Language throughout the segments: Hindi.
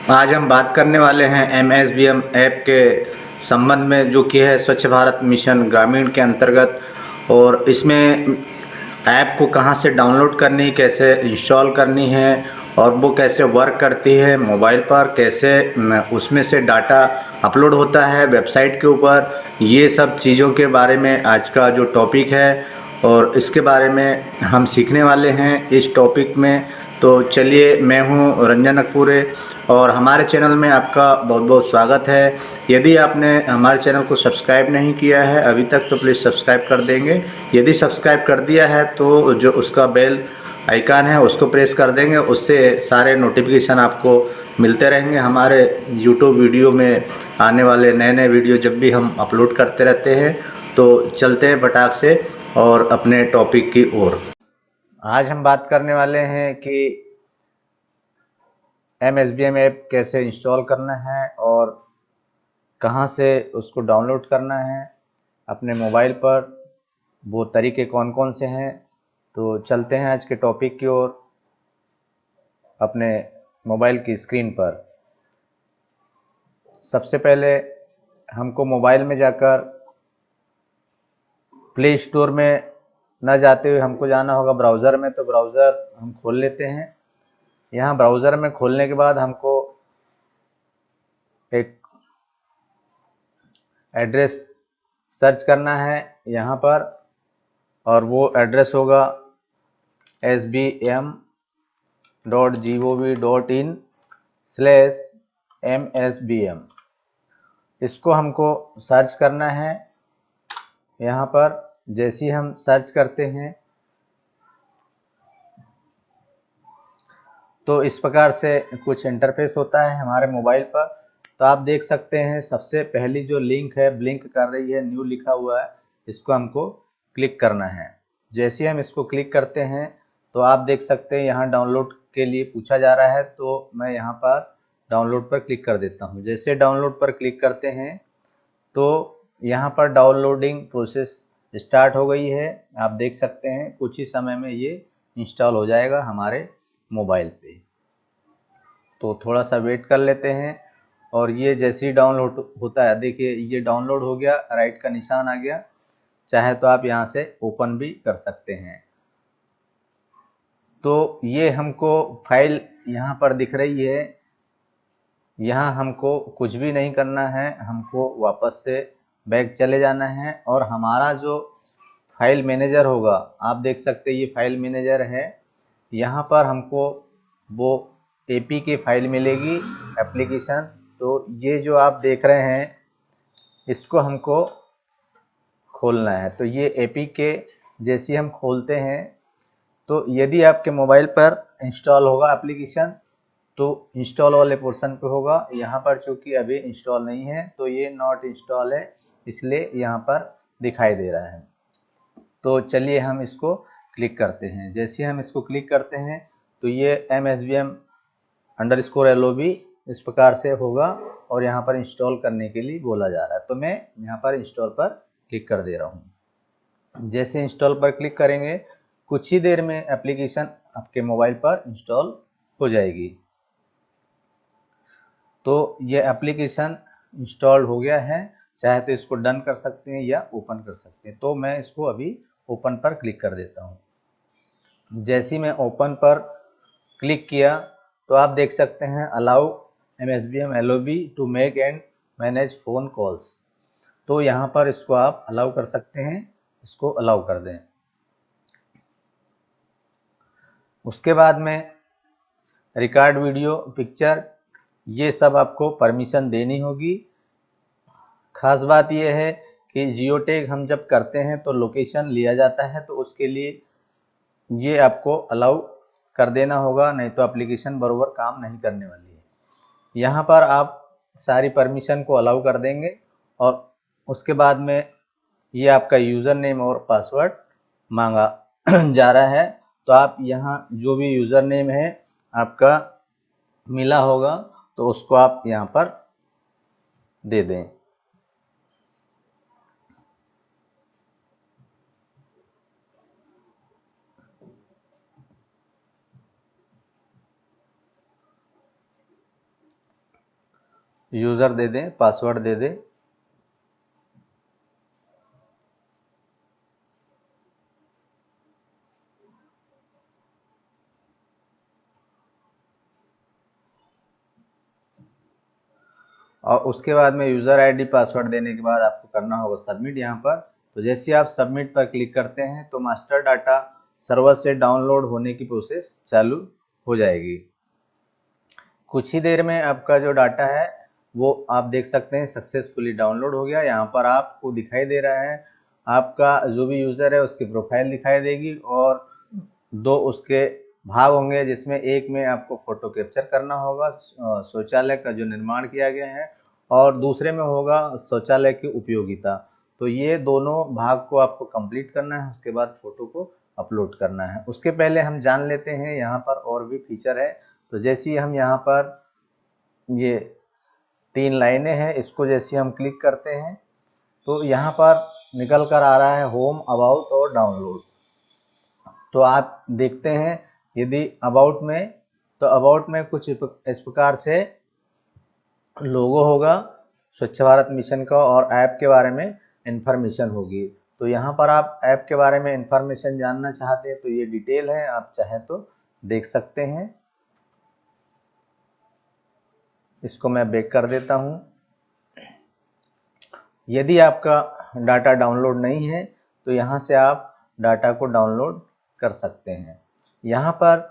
आज हम बात करने वाले हैं MSBM ऐप के संबंध में, जो कि है स्वच्छ भारत मिशन ग्रामीण के अंतर्गत। और इसमें ऐप को कहां से डाउनलोड करनी, कैसे इंस्टॉल करनी है और वो कैसे वर्क करती है मोबाइल पर, कैसे उसमें से डाटा अपलोड होता है वेबसाइट के ऊपर, ये सब चीज़ों के बारे में आज का जो टॉपिक है और इसके बारे में हम सीखने वाले हैं इस टॉपिक में। तो चलिए, मैं हूं रंजन अकपुरे और हमारे चैनल में आपका बहुत बहुत स्वागत है। यदि आपने हमारे चैनल को सब्सक्राइब नहीं किया है अभी तक तो प्लीज़ सब्सक्राइब कर देंगे। यदि सब्सक्राइब कर दिया है तो जो उसका बेल आइकन है उसको प्रेस कर देंगे, उससे सारे नोटिफिकेशन आपको मिलते रहेंगे। हमारे यूट्यूब वीडियो में आने वाले नए नए वीडियो जब भी हम अपलोड करते रहते हैं। तो चलते हैं फटाक से और अपने टॉपिक की ओर। आज हम बात करने वाले हैं कि MSBM ऐप कैसे इंस्टॉल करना है और कहां से उसको डाउनलोड करना है अपने मोबाइल पर, वो तरीके कौन कौन से हैं। तो चलते हैं आज के टॉपिक की ओर अपने मोबाइल की स्क्रीन पर। सबसे पहले हमको मोबाइल में जाकर प्ले स्टोर में न जाते हुए हमको जाना होगा ब्राउज़र में। तो ब्राउज़र हम खोल लेते हैं। यहाँ ब्राउज़र में खोलने के बाद हमको एक एड्रेस सर्च करना है यहाँ पर, और वो एड्रेस होगा sbm.gov.in/MSBM। इसको हमको सर्च करना है। यहाँ पर जैसे ही हम सर्च करते हैं तो इस प्रकार से कुछ इंटरफेस होता है हमारे मोबाइल पर। तो आप देख सकते हैं सबसे पहली जो लिंक है ब्लिंक कर रही है, न्यू लिखा हुआ है, इसको हमको क्लिक करना है। जैसे ही हम इसको क्लिक करते हैं तो आप देख सकते हैं यहाँ डाउनलोड के लिए पूछा जा रहा है। तो मैं यहाँ पर डाउनलोड पर क्लिक कर देता हूँ। जैसे डाउनलोड पर क्लिक करते हैं तो यहाँ पर डाउनलोडिंग प्रोसेस स्टार्ट हो गई है। आप देख सकते हैं कुछ ही समय में ये इंस्टॉल हो जाएगा हमारे मोबाइल पे। तो थोड़ा सा वेट कर लेते हैं। और ये जैसे ही डाउनलोड होता है, देखिए ये डाउनलोड हो गया, राइट का निशान आ गया। चाहे तो आप यहाँ से ओपन भी कर सकते हैं। तो ये हमको फाइल यहाँ पर दिख रही है। यहाँ हमको कुछ भी नहीं करना है, हमको वापस से बैक चले जाना है और हमारा जो फाइल मैनेजर होगा, आप देख सकते हैं ये फाइल मैनेजर है। यहाँ पर हमको वो APK फाइल मिलेगी, एप्लीकेशन। तो ये जो आप देख रहे हैं इसको हमको खोलना है। तो ये APK जैसे ही हम खोलते हैं तो यदि आपके मोबाइल पर इंस्टॉल होगा एप्लीकेशन तो इंस्टॉल वाले पोर्शन पे होगा। यहाँ पर चूंकि अभी इंस्टॉल नहीं है तो ये नॉट इंस्टॉल है, इसलिए यहाँ पर दिखाई दे रहा है। तो चलिए हम इसको क्लिक करते हैं। जैसे ही हम इसको क्लिक करते हैं तो ये MSBM_LOB इस प्रकार से होगा और यहाँ पर इंस्टॉल करने के लिए बोला जा रहा है। तो मैं यहाँ पर इंस्टॉल पर क्लिक कर दे रहा हूँ। जैसे इंस्टॉल पर क्लिक करेंगे कुछ ही देर में एप्लीकेशन आपके मोबाइल पर इंस्टॉल हो जाएगी। तो ये एप्लीकेशन इंस्टॉल हो गया है। चाहे तो इसको डन कर सकते हैं या ओपन कर सकते हैं। तो मैं इसको अभी ओपन पर क्लिक कर देता हूँ। जैसे ही मैं ओपन पर क्लिक किया तो आप देख सकते हैं allow MSBM_LOB to make and manage phone calls. तो यहाँ पर इसको आप अलाउ कर सकते हैं, इसको अलाउ कर दें। उसके बाद में रिकॉर्ड वीडियो पिक्चर, ये सब आपको परमिशन देनी होगी। खास बात यह है कि जियो टैग हम जब करते हैं तो लोकेशन लिया जाता है, तो उसके लिए ये आपको अलाउ कर देना होगा, नहीं तो एप्लीकेशन बरोबर काम नहीं करने वाली है। यहाँ पर आप सारी परमिशन को अलाउ कर देंगे और उसके बाद में ये आपका यूज़र नेम और पासवर्ड मांगा जा रहा है। तो आप यहाँ जो भी यूज़र नेम है आपका मिला होगा तो उसको आप यहाँ पर दे दें। यूज़र दे दें, पासवर्ड दे दें। और उसके बाद में यूज़र आईडी पासवर्ड देने के बाद आपको करना होगा सबमिट यहाँ पर। तो जैसे आप सबमिट पर क्लिक करते हैं तो मास्टर डाटा सर्वर से डाउनलोड होने की प्रोसेस चालू हो जाएगी। कुछ ही देर में आपका जो डाटा है वो आप देख सकते हैं सक्सेसफुली डाउनलोड हो गया। यहाँ पर आपको दिखाई दे रहा है आपका जो भी यूज़र है उसकी प्रोफाइल दिखाई देगी और दो उसके भाग होंगे, जिसमें एक में आपको फोटो कैप्चर करना होगा शौचालय का जो निर्माण किया गया है, और दूसरे में होगा शौचालय की उपयोगिता। तो ये दोनों भाग को आपको कंप्लीट करना है, उसके बाद फोटो को अपलोड करना है। उसके पहले हम जान लेते हैं यहाँ पर और भी फीचर है। तो जैसे ही हम यहाँ पर ये 3 लाइनें हैं, इसको जैसे हम क्लिक करते हैं तो यहाँ पर निकल कर आ रहा है होम, अबाउट और डाउनलोड। तो आप देखते हैं यदि अबाउट में, तो अबाउट में कुछ इस प्रकार से लोगो होगा स्वच्छ भारत मिशन का और ऐप के बारे में इंफॉर्मेशन होगी। तो यहाँ पर आप ऐप के बारे में इंफॉर्मेशन जानना चाहते हैं तो ये डिटेल है, आप चाहें तो देख सकते हैं। इसको मैं बैक कर देता हूँ। यदि आपका डाटा डाउनलोड नहीं है तो यहाँ से आप डाटा को डाउनलोड कर सकते हैं। यहाँ पर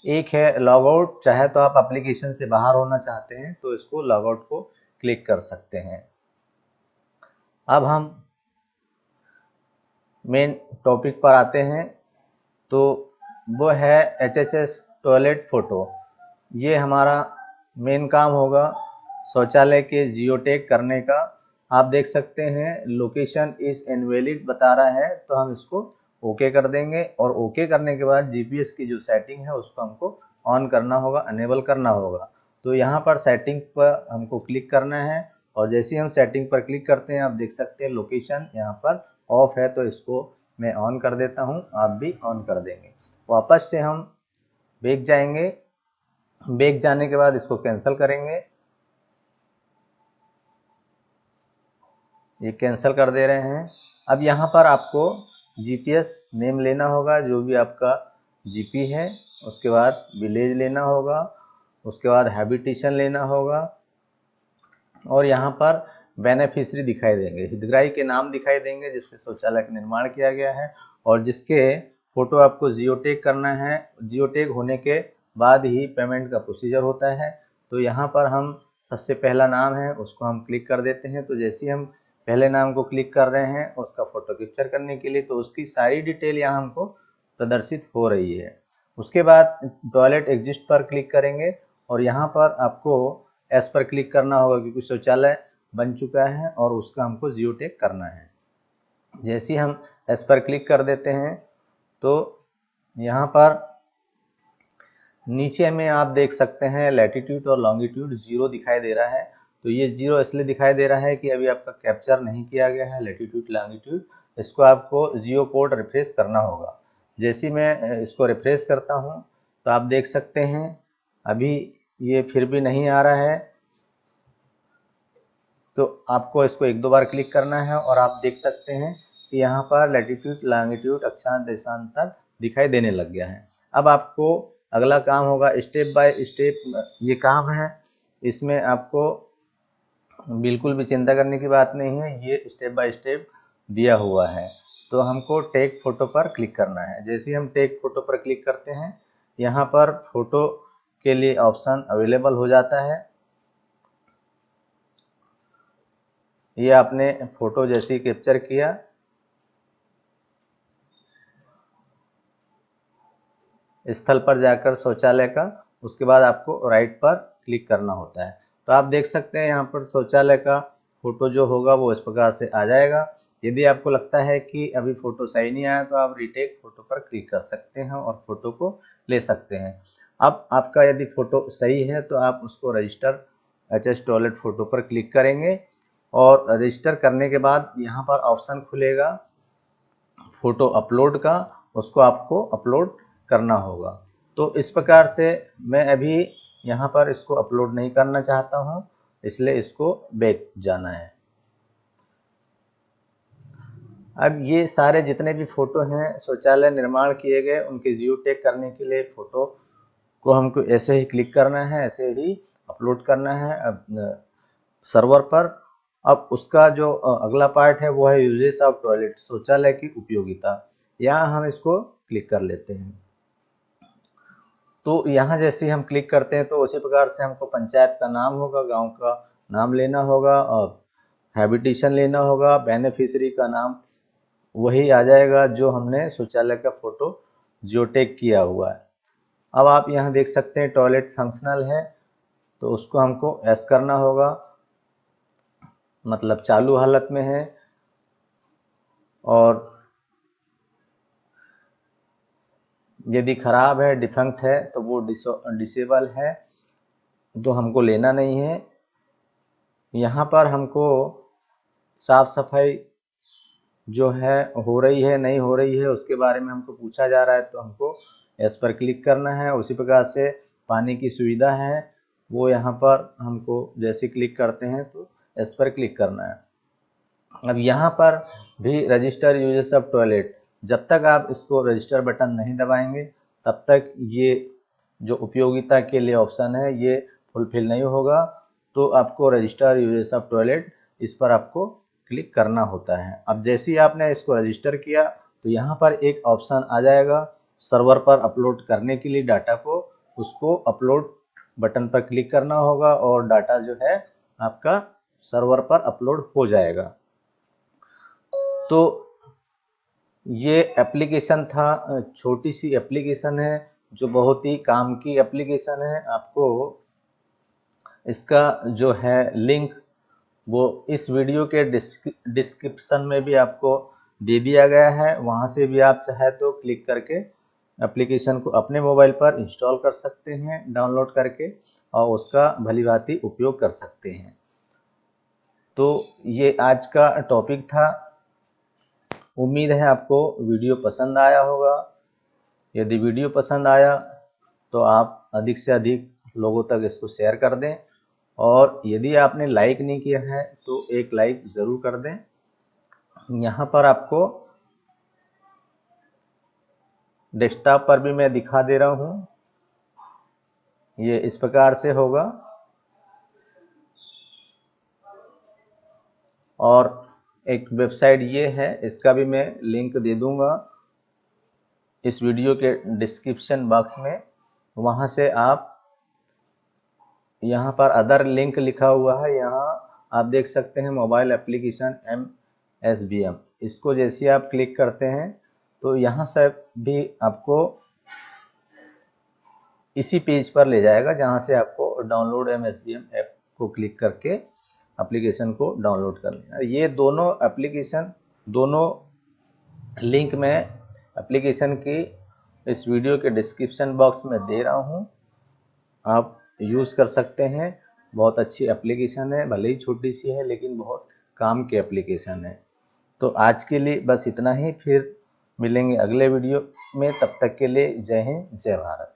एक है लॉग आउट, चाहे तो आप एप्लीकेशन से बाहर होना चाहते हैं तो इसको लॉग आउट को क्लिक कर सकते हैं। अब हम मेन टॉपिक पर आते हैं, तो वो है HHS टॉयलेट फोटो। ये हमारा मेन काम होगा शौचालय के जियो टैग करने का। आप देख सकते हैं लोकेशन इज इनवैलिड बता रहा है, तो हम इसको ओके कर देंगे और ओके करने के बाद जीपीएस की जो सेटिंग है उसको हमको ऑन करना होगा, अनेबल करना होगा। तो यहाँ पर सेटिंग पर हमको क्लिक करना है और जैसे ही हम सेटिंग पर क्लिक करते हैं आप देख सकते हैं लोकेशन यहाँ पर ऑफ है, तो इसको मैं ऑन कर देता हूँ, आप भी ऑन कर देंगे। वापस से हम बैक जाएंगे, बैक जाने के बाद इसको कैंसिल करेंगे, ये कैंसिल कर दे रहे हैं। अब यहाँ पर आपको जीपीएस नेम लेना होगा जो भी आपका जीपी है, उसके बाद विलेज लेना होगा, उसके बाद हैबिटेशन लेना होगा और यहाँ पर बेनिफिशियरी दिखाई देंगे, हितग्राही के नाम दिखाई देंगे जिसके शौचालय का निर्माण किया गया है और जिसके फोटो आपको जियो टैग करना है। जियो टैग होने के बाद ही पेमेंट का प्रोसीजर होता है। तो यहाँ पर हम सबसे पहला नाम है उसको हम क्लिक कर देते हैं। तो जैसे ही हम पहले नाम को क्लिक कर रहे हैं उसका फोटो कैप्चर करने के लिए, तो उसकी सारी डिटेल यहाँ हमको प्रदर्शित हो रही है। उसके बाद टॉयलेट एग्जिस्ट पर क्लिक करेंगे और यहाँ पर आपको एस पर क्लिक करना होगा क्योंकि शौचालय बन चुका है और उसका हमको जियो टैग करना है। जैसे ही हम एस पर क्लिक कर देते हैं तो यहाँ पर नीचे में आप देख सकते हैं लैटिट्यूड और लॉन्गिट्यूड 0 दिखाई दे रहा है। तो ये 0 इसलिए दिखाई दे रहा है कि अभी आपका कैप्चर नहीं किया गया है लैटिट्यूड लॉन्गिट्यूड, इसको आपको जियो कोड रिफ्रेश करना होगा। जैसे मैं इसको रिफ्रेश करता हूँ तो आप देख सकते हैं अभी ये फिर भी नहीं आ रहा है, तो आपको इसको 1-2 बार क्लिक करना है और आप देख सकते हैं कि यहाँ पर लैटिट्यूड लॉन्गिट्यूड अक्षांश देशांतर दिखाई देने लग गया है। अब आपको अगला काम होगा स्टेप बाय स्टेप ये काम है, इसमें आपको बिल्कुल भी चिंता करने की बात नहीं है, ये स्टेप बाय स्टेप दिया हुआ है। तो हमको टेक फोटो पर क्लिक करना है। जैसे ही हम टेक फोटो पर क्लिक करते हैं यहाँ पर फोटो के लिए ऑप्शन अवेलेबल हो जाता है। ये आपने फोटो जैसे ही कैप्चर किया स्थल पर जाकर शौचालय का, उसके बाद आपको राइट पर क्लिक करना होता है। तो आप देख सकते हैं यहाँ पर शौचालय का फोटो जो होगा वो इस प्रकार से आ जाएगा। यदि आपको लगता है कि अभी फोटो सही नहीं आया तो आप रीटेक फोटो पर क्लिक कर सकते हैं और फोटो को ले सकते हैं। अब आपका यदि फोटो सही है तो आप उसको रजिस्टर HHS टॉयलेट फोटो पर क्लिक करेंगे और रजिस्टर करने के बाद यहाँ पर ऑप्शन खुलेगा फोटो अपलोड का, उसको आपको अपलोड करना होगा। तो इस प्रकार से मैं अभी यहाँ पर इसको अपलोड नहीं करना चाहता हूँ, इसलिए इसको बैक जाना है। अब ये सारे जितने भी फोटो हैं शौचालय निर्माण किए गए उनके जियो टैग करने के लिए फोटो को हमको ऐसे ही क्लिक करना है, ऐसे ही अपलोड करना है सर्वर पर। अब उसका जो अगला पार्ट है वो है यूजेस ऑफ टॉयलेट, शौचालय की उपयोगिता। यहाँ हम इसको क्लिक कर लेते हैं। तो यहाँ जैसे हम क्लिक करते हैं तो उसी प्रकार से हमको पंचायत का नाम होगा, गांव का नाम लेना होगा और हैबिटेशन लेना होगा, बेनिफिशियरी का नाम वही आ जाएगा जो हमने शौचालय का फोटो जियोटैग किया हुआ है। अब आप यहाँ देख सकते हैं टॉयलेट फंक्शनल है, तो उसको हमको एस करना होगा, मतलब चालू हालत में है। और यदि खराब है, डिफंक्ट है, तो वो डिसेबल है, तो हमको लेना नहीं है। यहाँ पर हमको साफ सफाई जो है हो रही है नहीं हो रही है उसके बारे में हमको पूछा जा रहा है, तो हमको एस पर क्लिक करना है। उसी प्रकार से पानी की सुविधा है, वो यहाँ पर हमको जैसे क्लिक करते हैं तो एस पर क्लिक करना है। अब यहाँ पर भी रजिस्टर यूजेस ऑफ टॉयलेट, जब तक आप इसको रजिस्टर बटन नहीं दबाएंगे तब तक ये जो उपयोगिता के लिए ऑप्शन है ये फुलफिल नहीं होगा। तो आपको रजिस्टर यूजेस ऑफ टॉयलेट इस पर आपको क्लिक करना होता है। अब जैसे ही आपने इसको रजिस्टर किया तो यहाँ पर एक ऑप्शन आ जाएगा सर्वर पर अपलोड करने के लिए डाटा को, उसको अपलोड बटन पर क्लिक करना होगा और डाटा जो है आपका सर्वर पर अपलोड हो जाएगा। तो ये एप्लीकेशन था, छोटी सी एप्लीकेशन है जो बहुत ही काम की एप्लीकेशन है। आपको इसका जो है लिंक वो इस वीडियो के डिस्क्रिप्शन में भी आपको दे दिया गया है, वहाँ से भी आप चाहे तो क्लिक करके एप्लीकेशन को अपने मोबाइल पर इंस्टॉल कर सकते हैं डाउनलोड करके और उसका भलीभांति उपयोग कर सकते हैं। तो ये आज का टॉपिक था। उम्मीद है आपको वीडियो पसंद आया होगा। यदि वीडियो पसंद आया तो आप अधिक से अधिक लोगों तक इसको शेयर कर दें और यदि आपने लाइक नहीं किया है तो एक लाइक ज़रूर कर दें। यहाँ पर आपको डेस्कटॉप पर भी मैं दिखा दे रहा हूँ, ये इस प्रकार से होगा। और एक वेबसाइट ये है, इसका भी मैं लिंक दे दूंगा इस वीडियो के डिस्क्रिप्शन बॉक्स में। वहाँ से आप, यहाँ पर अदर लिंक लिखा हुआ है, यहाँ आप देख सकते हैं मोबाइल एप्लीकेशन MSBM। इसको जैसे आप क्लिक करते हैं तो यहाँ से भी आपको इसी पेज पर ले जाएगा जहाँ से आपको डाउनलोड MSBM ऐप को क्लिक करके एप्लीकेशन को डाउनलोड कर लेना। ये दोनों एप्लीकेशन, दोनों लिंक मैं एप्लीकेशन की इस वीडियो के डिस्क्रिप्शन बॉक्स में दे रहा हूँ, आप यूज़ कर सकते हैं। बहुत अच्छी एप्लीकेशन है, भले ही छोटी सी है लेकिन बहुत काम की एप्लीकेशन है। तो आज के लिए बस इतना ही, फिर मिलेंगे अगले वीडियो में। तब तक के लिए जय हिंद, जय भारत।